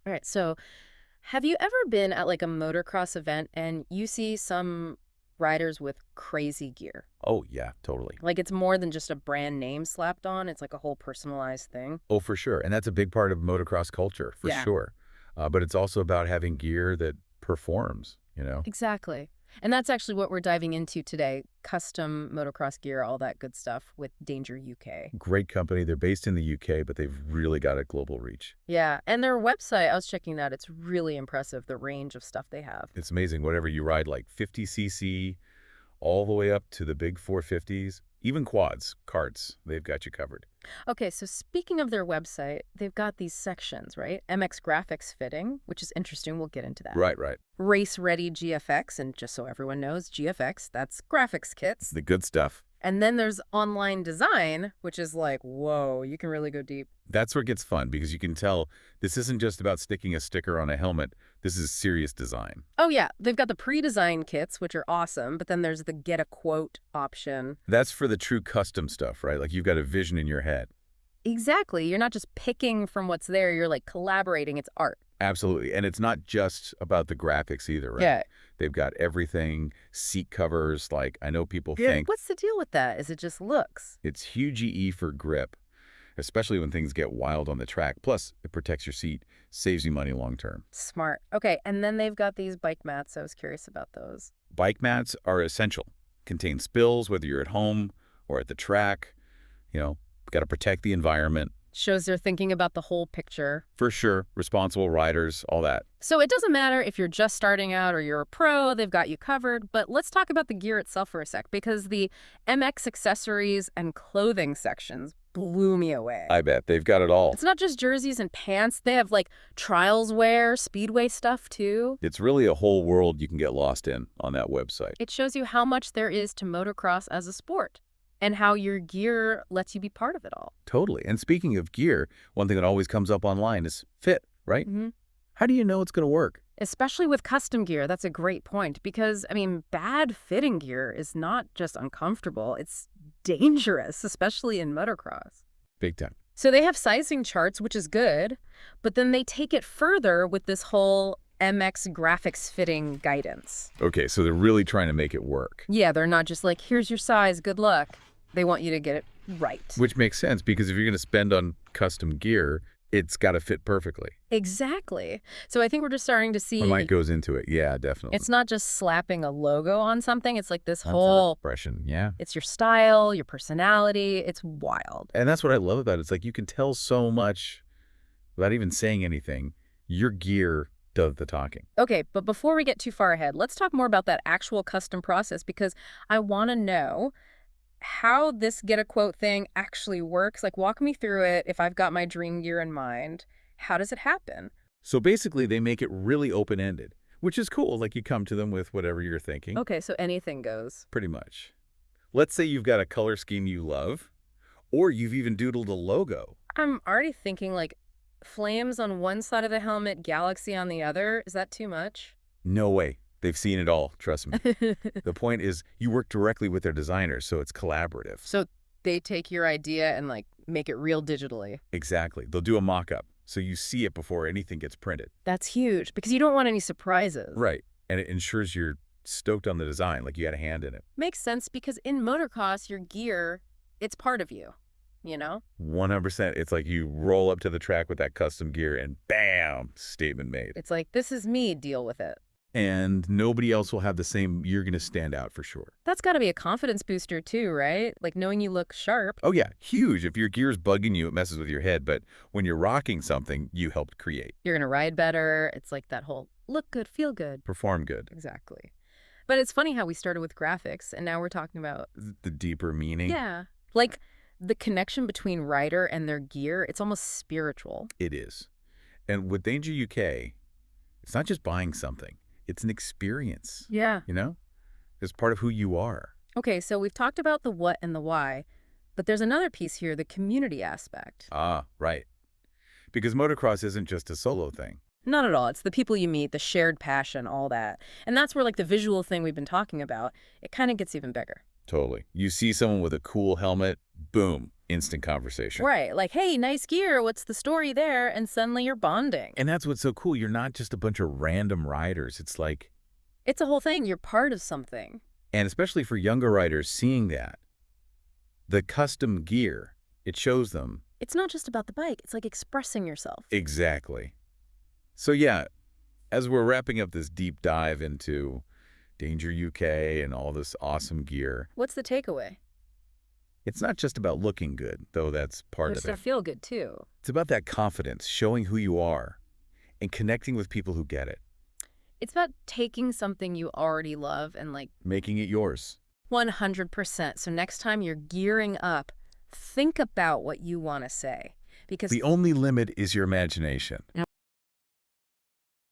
All right, so have you ever been at like a motocross event and you see some riders with crazy gear? Oh, yeah, totally. Like it's more than just a brand name slapped on, it's like a whole personalized thing. Oh, for sure. And that's a big part of motocross culture, for Yeah. sure. But it's also about having gear that performs. Exactly. And that's actually what we're diving into today, custom motocross gear, all that good stuff with Danger UK. Great company. They're based in the UK, but they've really got a global reach. Yeah, and their website, I was checking that, it's really impressive, the range of stuff they have. It's amazing. Whatever you ride, like 50cc, all the way up to the big 450s, even quads, karts, they've got you covered. Okay, so speaking of their website, they've got these sections, right? MX graphics fitting, which is interesting. We'll get into that. Right, right. Race ready GFX, and just so everyone knows, GFX, that's graphics kits. The good stuff. And then there's online design, which is like, whoa, you can really go deep. That's where it gets fun because you can tell this isn't just about sticking a sticker on a helmet. This is serious design. Oh, yeah, they've got the pre-designed kits, which are awesome, but then there's the get a quote option. That's for the true custom stuff, right? Like you've got a vision in your head. Exactly. You're not just picking from what's there, you're like collaborating. It's art. Absolutely. And it's not just about the graphics either, right? Yeah. They've got everything, seat covers. Like I know people Yeah. think What's the deal with that? Is it just looks? it's huge EE for grip, especially when things get wild on the track. Plus, it protects your seat, saves you money long term. Smart. Okay, and then they've got these bike mats. I was curious about those. Bike mats are essential. Contain spills, whether you're at home or at the track. Got to protect the environment. Shows they're thinking about the whole picture. For sure, responsible riders, all that. So it doesn't matter if you're just starting out or you're a pro, they've got you covered. But let's talk about the gear itself for a sec, because the MX accessories and clothing sections blew me away. I bet they've got it all. It's not just jerseys and pants. They have like trials wear, speedway stuff too. It's really a whole world you can get lost in on that website. It shows you how much there is to motocross as a sport and how your gear lets you be part of it all. Totally. And speaking of gear, one thing that always comes up online is fit, right? Mm-hmm. How do you know it's going to work? Especially with custom gear, that's a great point because, I mean, bad fitting gear is not just uncomfortable, it's dangerous, especially in motocross. Big time. So they have sizing charts, which is good, but then they take it further with this whole MX graphics fitting guidance. Okay, so they're really trying to make it work. Yeah, they're not just like, here's your size, good luck. They want you to get it right. Which makes sense because if you're going to spend on custom gear, it's got to fit perfectly. Exactly. So I think we're just starting to see... What might goes into it. Yeah, definitely. It's not just slapping a logo on something. It's like this That's whole... expression, yeah. It's your style, your personality. It's wild. And that's what I love about it. It's like you can tell so much without even saying anything. Your gear does the talking. Okay, but before we get too far ahead, let's talk more about that actual custom process because I want to know how this get a quote thing actually works. Like, walk me through it if I've got my dream gear in mind. How does it happen? So basically, they make it really open-ended, which is cool. Like you come to them with whatever you're thinking. Okay, so anything goes. Pretty much. Let's say you've got a color scheme you love, or you've even doodled a logo. I'm already thinking like flames on one side of the helmet, galaxy on the other. Is that too much? No way. They've seen it all, trust me. The point is you work directly with their designers, so it's collaborative. So they take your idea and like make it real digitally. Exactly. They'll do a mock-up, so you see it before anything gets printed. That's huge because you don't want any surprises. Right. And it ensures you're stoked on the design, like you had a hand in it. Makes sense because in motocross, your gear, it's part of you, you know? 100%. It's like you roll up to the track with that custom gear and bam, statement made. It's like, this is me, deal with it. And nobody else will have the same, you're going to stand out for sure. That's got to be a confidence booster too, right? Like knowing you look sharp. Oh yeah, huge. If your gear's bugging you, it messes with your head. But when you're rocking something, you helped create. You're going to ride better. It's like that whole look good, feel good. Perform good. Exactly. But it's funny how we started with graphics and now we're talking about... The deeper meaning. Yeah. Like the connection between rider and their gear, it's almost spiritual. It is. And with Danger UK, it's not just buying something. It's an experience. Yeah. It's part of who you are. Okay, so we've talked about the what and the why, but there's another piece here, the community aspect. Ah, right. Because motocross isn't just a solo thing. Not at all. It's the people you meet, the shared passion, all that. And that's where like the visual thing we've been talking about, it kind of gets even bigger. Totally. You see someone with a cool helmet, boom, instant conversation. Right. Like, hey, nice gear. What's the story there? And suddenly you're bonding. And that's what's so cool. You're not just a bunch of random riders. It's like, It's a whole thing. You're part of something. and especially for younger riders, seeing that, the custom gear, it shows them. It's not just about the bike. It's like expressing yourself. Exactly. So yeah, as we're wrapping up this deep dive into Danger UK and all this awesome gear, What's the takeaway? it's not just about looking good, though that's part It's of to it. feel good, too. It's about that confidence, showing who you are, and connecting with people who get it, It's about taking something you already love and, like, making it yours. 100%. So next time you're gearing up, think about what you want to say. Because The only limit is your imagination.